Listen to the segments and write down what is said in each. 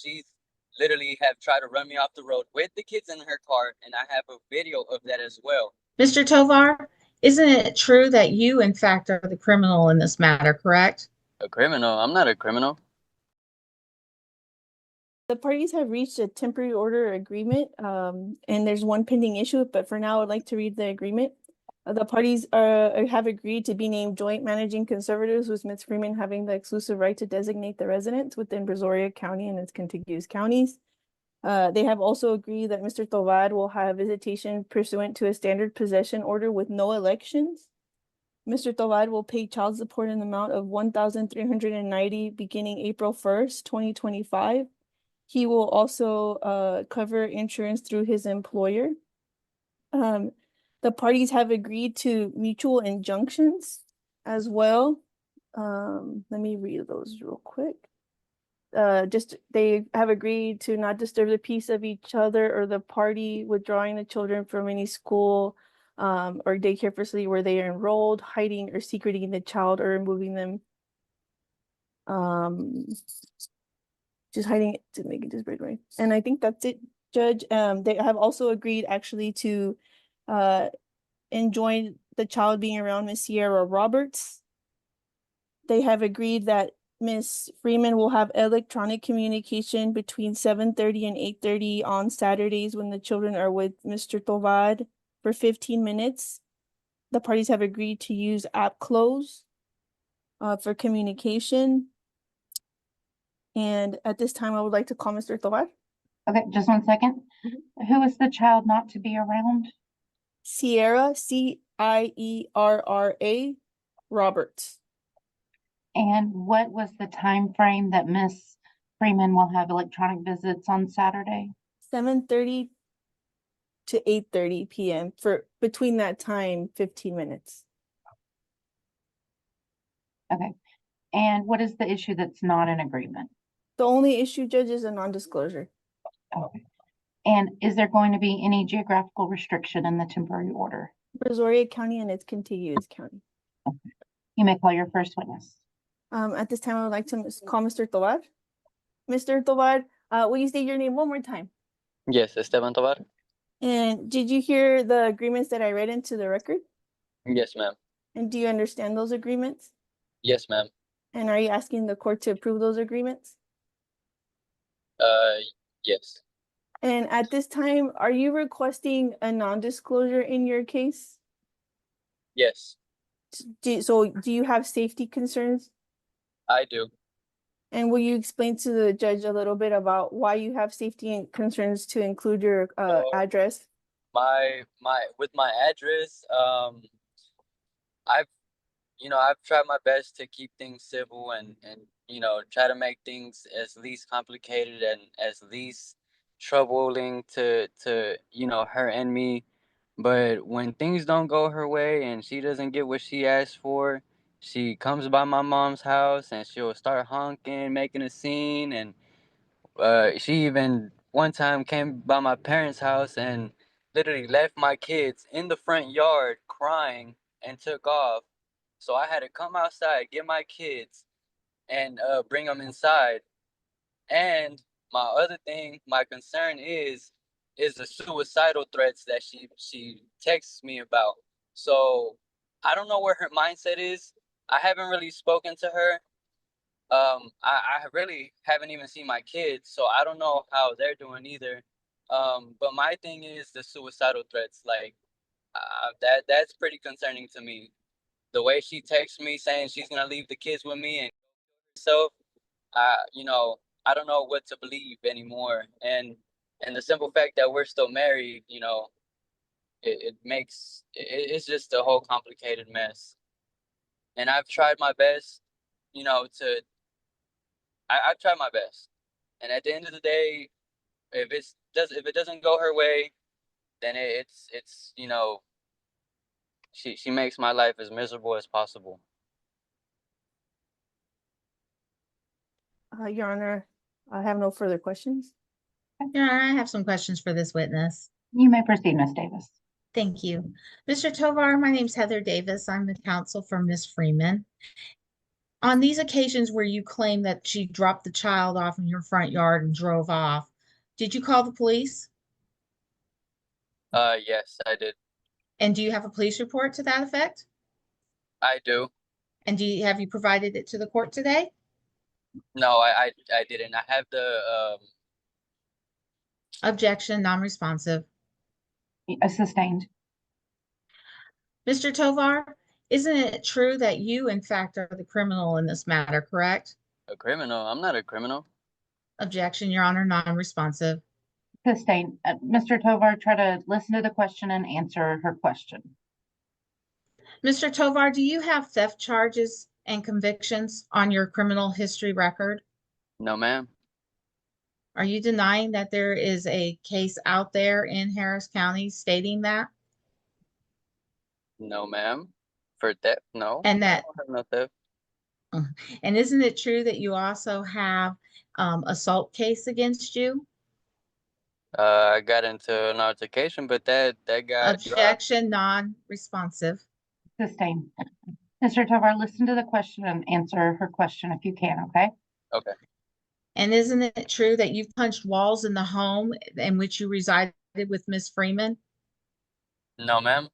she's literally have tried to run me off the road with the kids in her car, and I have a video of that as well. Mr. Tovar, isn't it true that you, in fact, are the criminal in this matter, correct? A criminal? I'm not a criminal. The parties have reached a temporary order agreement, and there's one pending issue, but for now, I'd like to read the agreement. The parties have agreed to be named joint managing conservators, with Ms. Freeman having the exclusive right to designate the residents within Brazoria County and its contiguous counties. They have also agreed that Mr. Tovar will have visitation pursuant to a standard possession order with no elections. Mr. Tovar will pay child support in the amount of $1,390 beginning April 1st, 2025. He will also cover insurance through his employer. The parties have agreed to mutual injunctions as well. Let me read those real quick. They have agreed to not disturb the peace of each other or the party, withdrawing the children from any school or daycare facility where they are enrolled, hiding or secreting the child, or removing them. Just hiding it to make it just right. And I think that's it, Judge. They have also agreed actually to enjoin the child being around Miss Sierra Roberts. They have agreed that Miss Freeman will have electronic communication between 7:30 and 8:30 on Saturdays when the children are with Mr. Tovar for 15 minutes. The parties have agreed to use app close for communication. And at this time, I would like to call Mr. Tovar. Okay, just 1 second. Who is the child not to be around? Sierra, Cierra, Roberts. And what was the time frame that Miss Freeman will have electronic visits on Saturday? 7:30 to 8:30 p.m. for between that time, 15 minutes. Okay. And what is the issue that's not in agreement? The only issue, Judge, is a non-disclosure. Okay. And is there going to be any geographical restriction in the temporary order? Brazoria County and its contiguous county. Okay. You may call your first witness. At this time, I would like to call Mr. Tovar. Mr. Tovar, will you state your name one more time? Yes, Esteban Tovar. And did you hear the agreements that I read into the record? Yes, ma'am. And do you understand those agreements? Yes, ma'am. And are you asking the court to approve those agreements? Yes. And at this time, are you requesting a non-disclosure in your case? Yes, So do you have safety concerns? I do. And will you explain to the judge a little bit about why you have safety concerns to include your address? With my address, I've I've tried my best to keep things civil and try to make things as least complicated and as least troubling to her and me. But when things don't go her way and she doesn't get what she asked for, she comes by my mom's house and she'll start honking, making a scene. And she even one time came by my parents' house and literally left my kids in the front yard crying and took off. So I had to come outside, get my kids, and bring them inside. And my concern is the suicidal threats that she texts me about. So I don't know where her mindset is. I haven't really spoken to her. I really haven't even seen my kids, so I don't know how they're doing either. But my thing is the suicidal threats. Like that's pretty concerning to me. The way she texts me saying she's gonna leave the kids with me and so I don't know what to believe anymore. And the simple fact that we're still married, it's just a whole complicated mess. And I've tried my best, to I've tried my best. And at the end of the day, if it doesn't go her way, then it's she makes my life as miserable as possible. Your Honor, I have no further questions. Your Honor, I have some questions for this witness. You may proceed, Ms. Davis. Thank you. Mr. Tovar, my name's Heather Davis. I'm the counsel for Ms. Freeman. On these occasions where you claim that she dropped the child off in your front yard and drove off, did you call the police? Yes, I did. And do you have a police report to that effect? I do. And have you provided it to the court today? No, I didn't. I have the Objection, non-responsive. Sustained. Mr. Tovar, isn't it true that you, in fact, are the criminal in this matter, correct? a criminal. I'm not a criminal. Objection, Your Honor, non-responsive. Sustained. Mr. Tovar, try to listen to the question and answer her question. Mr. Tovar, do you have theft charges and convictions on your criminal history record? No, ma'am. Are you denying that there is a case out there in Harris County stating that? No, ma'am. For theft, no. And I that, don't have no theft. and isn't it true that you also have assault case against you? I got into an altercation, but that got dropped. Objection, non-responsive. Sustained. Mr. Tovar, listen to the question and answer her question if you can, okay? Okay. And isn't it true that you've punched walls in the home in which you resided with Miss Freeman? No, ma'am.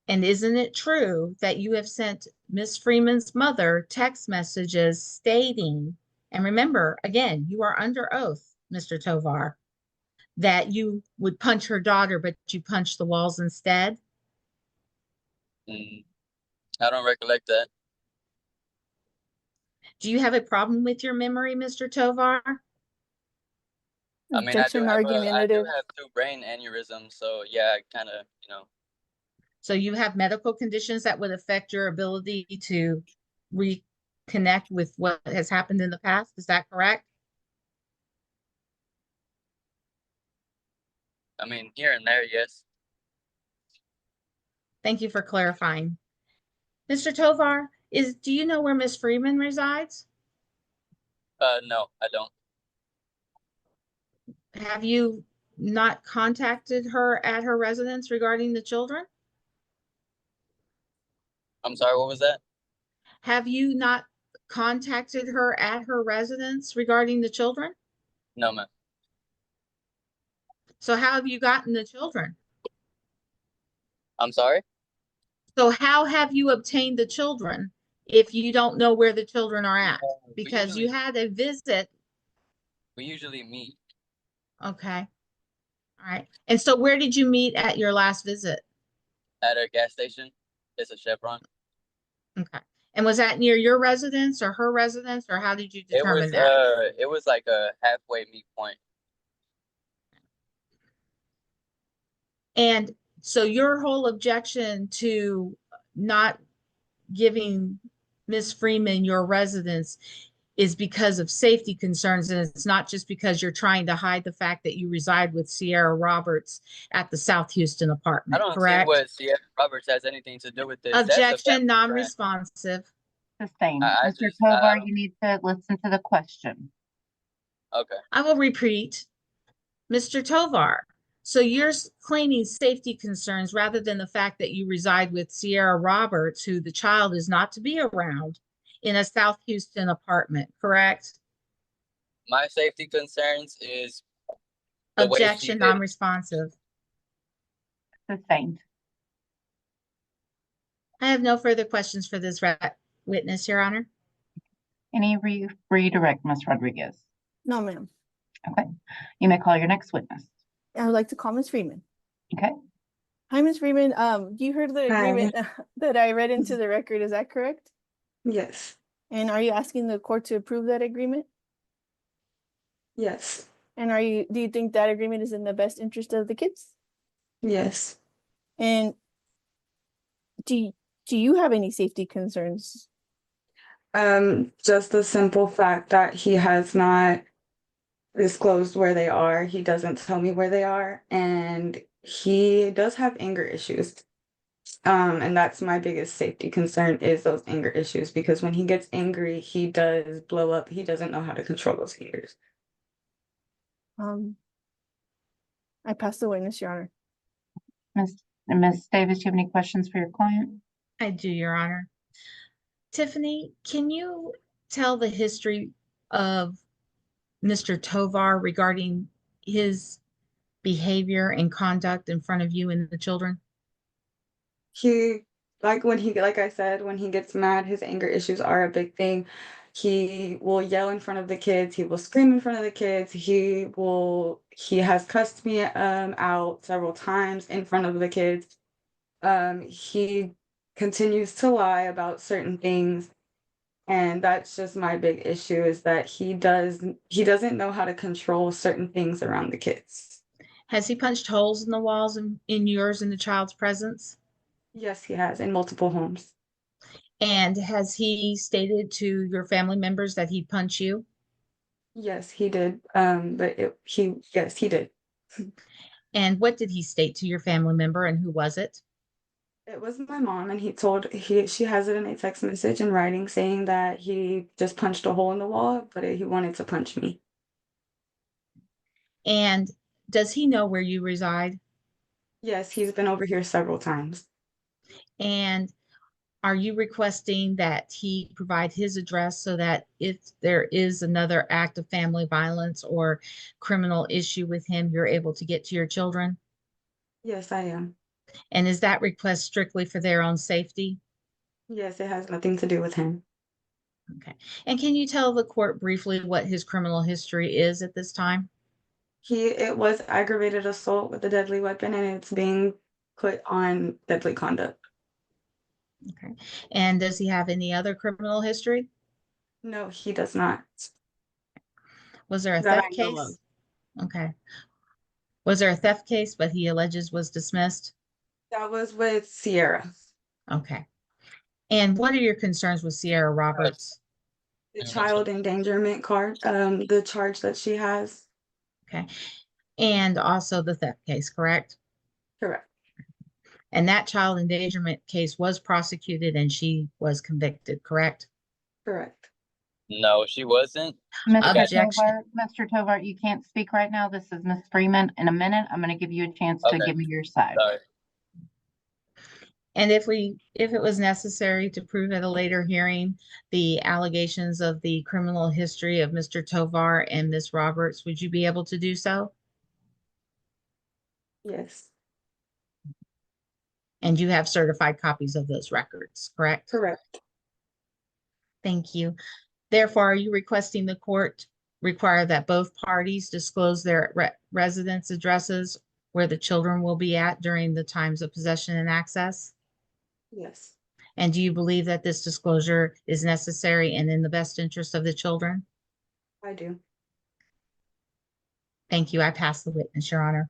And isn't it true that you have sent Miss Freeman's mother text messages stating, and remember, again, you are under oath, Mr. Tovar, that you would punch her daughter, but you punched the walls instead? I don't recollect that. Do you have a problem with your memory, Mr. Tovar? I mean, Objection, I do argumentative. have 2 brain aneurysms, so yeah, I kind of, So you have medical conditions that would affect your ability to reconnect with what has happened in the past. Is that correct? I mean, here and there, yes. Thank you for clarifying. Mr. Tovar, do you know where Miss Freeman resides? No, I don't. Have you not contacted her at her residence regarding the children? I'm sorry, what was that? Have you not contacted her at her residence regarding the children? No, ma'am. So how have you gotten the children? I'm sorry? So how have you obtained the children if you don't know where the children are at? Because you had a visit. We usually meet Okay. All right. And so where did you meet at your last visit? at a gas station. It's a Chevron. Okay. And was that near your residence or her residence, or how did you determine that? It was like a halfway meet point. And so your whole objection to not giving Miss Freeman your residence is because of safety concerns, and it's not just because you're trying to hide the fact that you reside with Sierra Roberts at the South Houston I apartment, don't see correct? what Sierra Roberts has anything to do with this. That's a Objection, family friend. non-responsive. Sustained. I Mr. just, Tovar, you need to listen to the question. Okay. I will repeat. Mr. Tovar, so you're claiming safety concerns rather than the fact that you reside with Sierra Roberts, who the child is not to be around, in a South Houston apartment, correct? My safety concerns is the way she Objection, did. non-responsive. Sustained. I have no further questions for this witness, Your Honor. Any redirect, Ms. Rodriguez? No, ma'am. Okay. You may call your next witness. I would like to call Ms. Freeman. Okay. Hi, Ms. Freeman. You heard the Hi. agreement that I read into the record. Is that correct? Yes. And are you asking the court to approve that agreement? Yes. And do you think that agreement is in the best interest of the kids? Yes. And do you have any safety concerns? Just the simple fact that he has not disclosed where they are. He doesn't tell me where they are, and he does have anger issues. And that's my biggest safety concern is those anger issues, because when he gets angry, he does blow up. He doesn't know how to control those haters. I pass the witness, Your Honor. Ms. Davis, do you have any questions for your client? I do, Your Honor. Tiffany, can you tell the history of Mr. Tovar regarding his behavior and conduct in front of you and the children? He, like I said, when he gets mad, his anger issues are a big thing. He will yell in front of the kids. He will scream in front of the kids. He has cussed me out several times in front of the kids. He continues to lie about certain things. And that's just my big issue, is that he doesn't know how to control certain things around the kids. Has he punched holes in the walls in yours and the child's presence? Yes, he has, in multiple homes. And has he stated to your family members that he'd punch you? Yes, he did. Yes, he did. And what did he state to your family member and who was it? It was my mom, and she has it in a text message in writing saying that he just punched a hole in the wall, but he wanted to punch me. And does he know where you reside? Yes, he's been over here several times. And are you requesting that he provide his address so that if there is another act of family violence or criminal issue with him, you're able to get to your children? Yes, I am. And is that request strictly for their own safety? Yes, it has nothing to do with him. Okay. And can you tell the court briefly what his criminal history is at this time? It was aggravated assault with a deadly weapon, and it's being put on deadly conduct. Okay. And does he have any other criminal history? No, he does not. Was there a That I theft know of. case? Okay. Was there a theft case, but he alleges was dismissed? That was with Sierra. Okay. And what are your concerns with Sierra Roberts? The child endangerment the charge that she has. Okay. And also the theft case, correct? Correct. And that child endangerment case was prosecuted and she was convicted, correct? Correct. No, she wasn't. Mr. Objection. Tovar, Mr. Tovar, you can't speak right now. This is Miss Freeman. In a minute, I'm gonna give you a chance to Okay. give me your side. Sorry. And if it was necessary to prove at a later hearing the allegations of the criminal history of Mr. Tovar and Miss Roberts, would you be able to do so? Yes. And you have certified copies of those records, correct? Correct. Thank you. Therefore, are you requesting the court require that both parties disclose their residence addresses where the children will be at during the times of possession and access? Yes. And do you believe that this disclosure is necessary and in the best interest of the children? I do. Thank you. I pass the witness, Your Honor.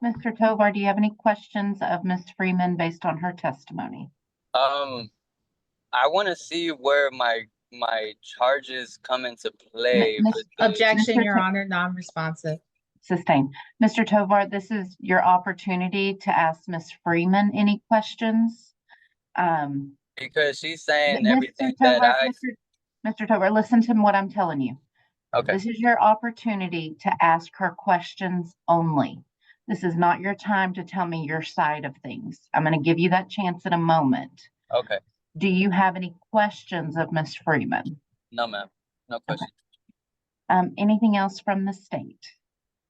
Mr. Tovar, do you have any questions of Miss Freeman based on her testimony? I want to see where my charges come into play Miss- with the Objection, Mr. Your To- Honor, non-responsive. Sustained. Mr. Tovar, this is your opportunity to ask Miss Freeman any questions. because she's saying Mr. everything that Tovar, I Mr. Tovar, listen to what I'm telling you. okay. This is your opportunity to ask her questions only. This is not your time to tell me your side of things. I'm going to give you that chance in a moment. Okay. Do you have any questions of Miss Freeman? No, ma'am. No question. Anything else from the state?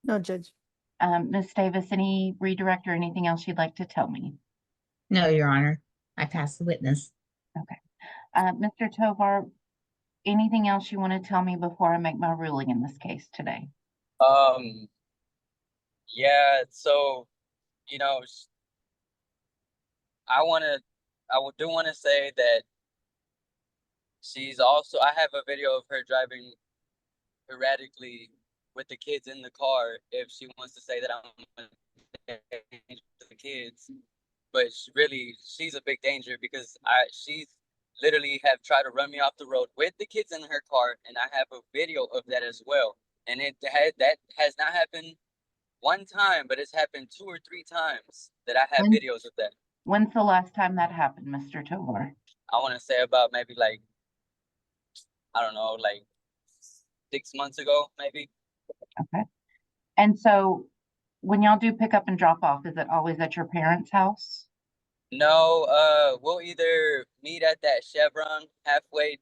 No, Judge. Ms. Davis, any redirect or anything else you'd like to tell me? No, Your Honor. I pass the witness. Mr. Tovar, anything else you want to tell me before I make my ruling in this case today? Yeah, so, you know, I do want to say that I have a video of her driving erratically with the kids in the car if she wants to say that I'm a danger to the kids. But she's a big danger because she's literally have tried to run me off the road with the kids in her car, and I have a video of that as well. And that has not happened one time, but it's happened 2 or 3 times that I have videos of that. When's the last time that happened, Mr. Tovar? I want to say about maybe like, I don't know, like 6 months ago, maybe. Okay. And so when y'all do pick up and drop off, is it always at your parents' house? No, we'll either meet at that Chevron halfway,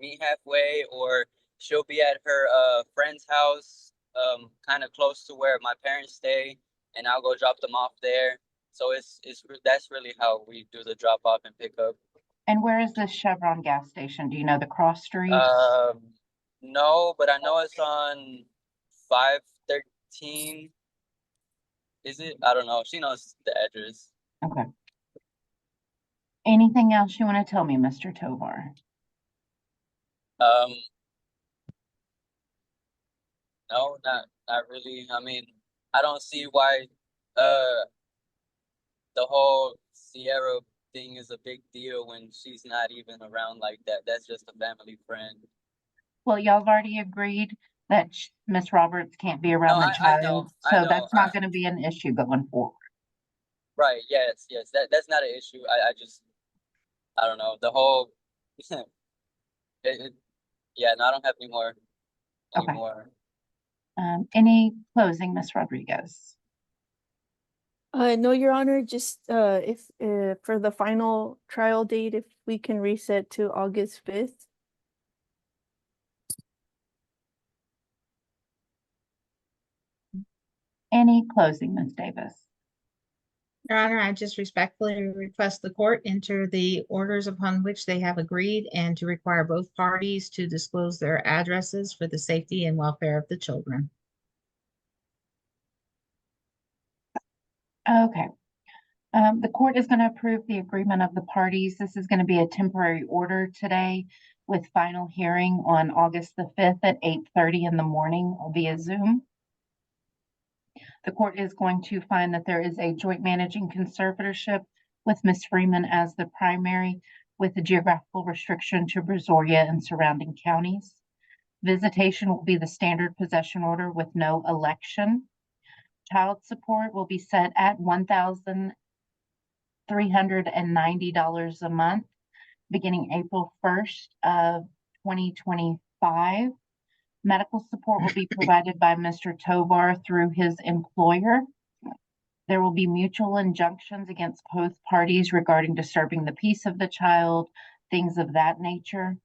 meet halfway, or she'll be at her friend's house, kind of close to where my parents stay, and I'll go drop them off there. So that's really how we do the drop off and pick up. And where is this Chevron gas station? Do you know the cross streets? No, but I know it's on 513. Is it? I don't know. She knows the address. Okay. Anything else you want to tell me, Mr. Tovar? No, not really. I mean, I don't see why uh the whole Sierra thing is a big deal when she's not even around like that. That's just a family friend. Well, y'all have already agreed that Miss Roberts can't be around No, the I know, child, I so know. that's not going to be an issue going forward. Right, yes, that's not an issue. I don't know. The whole it, yeah, no, I don't have any more Okay. anymore. Any closing, Miss Rodriguez? No, Your Honor, just if for the final trial date, if we can reset to August 5th. Any closing, Ms. Davis? Your Honor, I just respectfully request the court enter the orders upon which they have agreed and to require both parties to disclose their addresses for the safety and welfare of the children. Okay. The court is going to approve the agreement of the parties. This is going to be a temporary order today with final hearing on August the 5th at 8:30 in the morning via Zoom. The court is going to find that there is a joint managing conservatorship with Ms. Freeman as the primary, with a geographical restriction to Brazoria and surrounding counties. Visitation will be the standard possession order with no election. Child support will be set at $1,390 a month, beginning April 1st of 2025. Medical support will be provided by Mr. Tovar through his employer. There will be mutual injunctions against both parties regarding disturbing the peace of the child, things of that nature.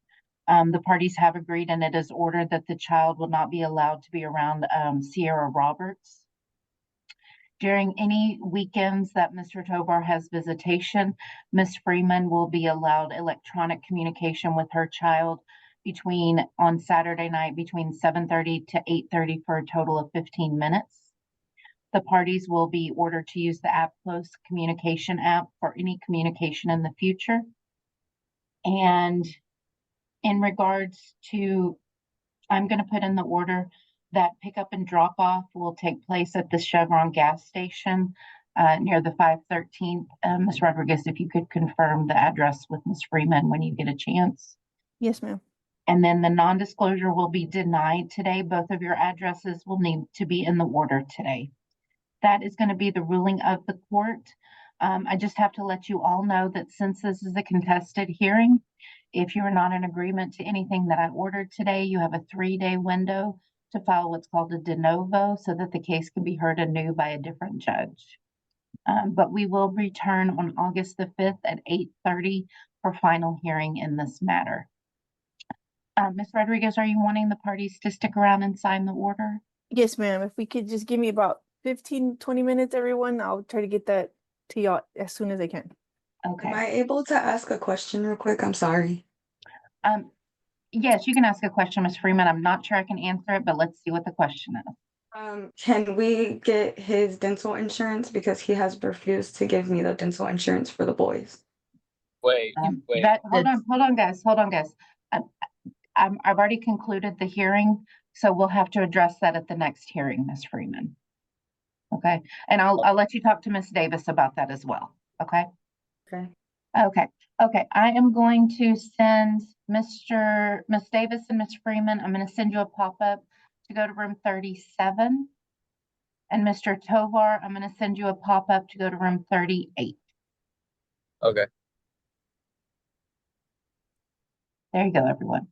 The parties have agreed, and it is ordered that the child will not be allowed to be around Sierra Roberts. During any weekends that Mr. Tovar has visitation, Ms. Freeman will be allowed electronic communication with her child on Saturday night between 7:30 to 8:30 for a total of 15 minutes. The parties will be ordered to use the app Close Communication app for any communication in the future. And in regards to, I'm going to put in the order that pickup and drop off will take place at the Chevron gas station near the 513th. Ms. Rodriguez, if you could confirm the address with Ms. Freeman when you get a chance. Yes, ma'am. And then the non-disclosure will be denied today. Both of your addresses will need to be in the order today. That is going to be the ruling of the court. I just have to let you all know that since this is a contested hearing, if you are not in agreement to anything that I ordered today, you have a 3-day window to file what's called a de novo so that the case can be heard anew by a different judge. But we will return on August the 5th at 8:30 for final hearing in this matter. Ms. Rodriguez, are you wanting the parties to stick around and sign the order? Yes, ma'am. If we could just give me about 15-20 minutes, everyone, I'll try to get that to y'all as soon as I can. Okay. Am I able to ask a question real quick? I'm sorry. Yes, you can ask a question, Ms. Freeman. I'm not sure I can answer it, but let's see what the question is. Can we get his dental insurance because he has refused to give me the dental insurance for the boys? Wait. Hold on, guys. I've already concluded the hearing, so we'll have to address that at the next hearing, Ms. Freeman. Okay, and I'll let you talk to Ms. Davis about that as well. Okay. Okay. Okay. I am going to send Ms. Davis and Ms. Freeman. I'm going to send you a pop-up to go to room 37. And Mr. Tovar, I'm going to send you a pop-up to go to room 38. Okay. There you go, everyone.